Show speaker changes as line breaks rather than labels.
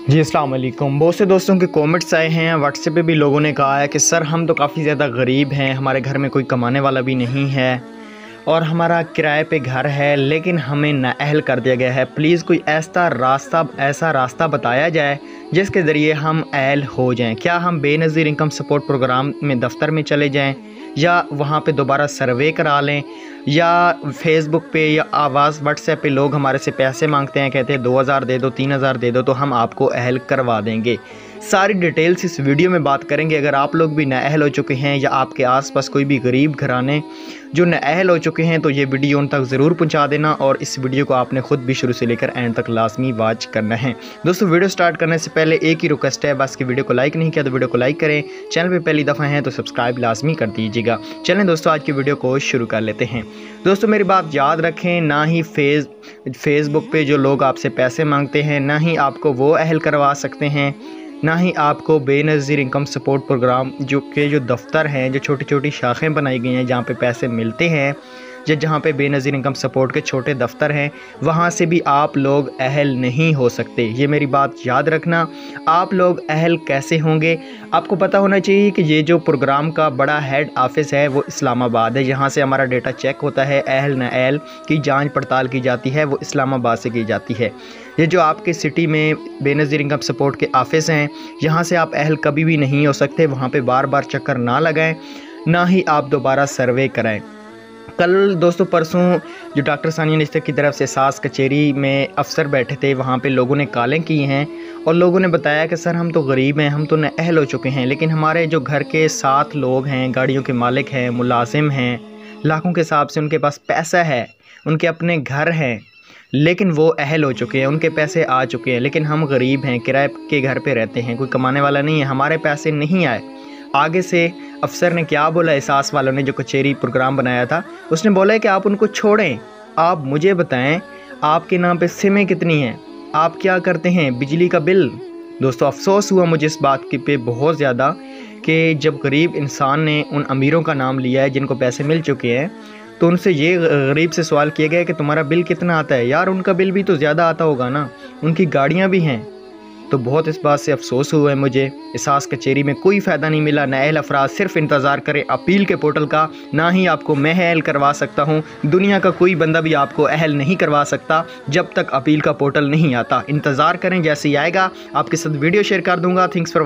जी अस्सलाम वालेकुम। बहुत से दोस्तों के कमेंट्स आए हैं, व्हाट्सएप पे भी लोगों ने कहा है कि सर हम तो काफ़ी ज़्यादा गरीब हैं, हमारे घर में कोई कमाने वाला भी नहीं है और हमारा किराए पे घर है लेकिन हमें नाअहल कर दिया गया है। प्लीज़ कोई ऐसा रास्ता बताया जाए जिसके ज़रिए हम अहल हो जाएं। क्या हम बेनज़ीर इनकम सपोर्ट प्रोग्राम में दफ्तर में चले जाएं या वहाँ पे दोबारा सर्वे करा लें, या फेसबुक पे या आवाज़ व्हाट्सएप पे लोग हमारे से पैसे मांगते हैं, कहते हैं 2000 दे दो, 3000 दे दो तो हम आपको अहल करवा देंगे। सारी डिटेल्स इस वीडियो में बात करेंगे। अगर आप लोग भी नाअहल हो चुके हैं या आपके आसपास कोई भी गरीब घराने जो नाअहल हो चुके हैं तो ये वीडियो उन तक ज़रूर पहुंचा देना, और इस वीडियो को आपने ख़ुद भी शुरू से लेकर एंड तक लाजमी वॉच करना है। दोस्तों वीडियो स्टार्ट करने से पहले एक ही रिक्वेस्ट है, बस कि वीडियो को लाइक नहीं किया तो वीडियो को लाइक करें, चैनल पर पहली दफ़ा हैं तो सब्सक्राइब लाजमी कर दीजिएगा। चलें दोस्तों आज की वीडियो को शुरू कर लेते हैं। दोस्तों मेरी बात याद रखें, ना ही फेसबुक पे जो लोग आपसे पैसे मांगते हैं ना ही आपको वो अहल करवा सकते हैं, ना ही आपको बेनज़ीर इनकम सपोर्ट प्रोग्राम जो दफ्तर हैं, जो छोटी छोटी शाखें बनाई गई हैं जहाँ पे पैसे मिलते हैं या जहाँ पे बेनज़ीर इनकम सपोर्ट के छोटे दफ्तर हैं, वहाँ से भी आप लोग अहल नहीं हो सकते। ये मेरी बात याद रखना। आप लोग अहल कैसे होंगे, आपको पता होना चाहिए कि ये जो प्रोग्राम का बड़ा हेड ऑफिस है वो इस्लामाबाद है। यहाँ से हमारा डेटा चेक होता है, अहल नाअहल की जांच पड़ताल की जाती है, वो इस्लामाबाद से की जाती है। ये जो आपके सिटी में बेनज़ीर इनकम सपोर्ट के ऑफिस हैं, यहाँ से आप अहल कभी भी नहीं हो सकते। वहाँ पे बार बार चक्कर ना लगाएं, ना ही आप दोबारा सर्वे कराएं। कल दोस्तों परसों जो डॉक्टर सानिया निस्तर की तरफ से सास कचेरी में अफसर बैठे थे, वहाँ पे लोगों ने कॉलें की हैं और लोगों ने बताया कि सर हम तो गरीब हैं, हम तो नाअहल हो चुके हैं, लेकिन हमारे जो घर के 7 लोग हैं, गाड़ियों के मालिक हैं, मुलाजिम हैं, लाखों के हिसाब से उनके पास पैसा है, उनके अपने घर हैं, लेकिन वो अहल हो चुके हैं, उनके पैसे आ चुके हैं, लेकिन हम गरीब हैं, किराए के घर पे रहते हैं, कोई कमाने वाला नहीं है, हमारे पैसे नहीं आए। आगे से अफसर ने क्या बोला, एहसास वालों ने जो कचेरी प्रोग्राम बनाया था, उसने बोला है कि आप उनको छोड़ें, आप मुझे बताएं आपके नाम पे सिमें कितनी हैं, आप क्या करते हैं, बिजली का बिल। दोस्तों अफसोस हुआ मुझे इस बात की पे बहुत ज़्यादा कि जब गरीब इंसान ने उन अमीरों का नाम लिया है जिनको पैसे मिल चुके हैं, तो उनसे ये गरीब से सवाल किया गया कि तुम्हारा बिल कितना आता है। यार उनका बिल भी तो ज़्यादा आता होगा ना, उनकी गाड़ियाँ भी हैं। तो बहुत इस बात से अफसोस हुआ है मुझे। एहसास कचेरी में कोई फ़ायदा नहीं मिला। नाअहल अफराद सिर्फ इंतज़ार करें अपील के पोर्टल का, ना ही आपको मैं अहल करवा सकता हूँ। दुनिया का कोई बंदा भी आपको अहल नहीं करवा सकता जब तक अपील का पोर्टल नहीं आता। इंतज़ार करें, जैसे ही आएगा आपके साथ वीडियो शेयर कर दूँगा। Thanks for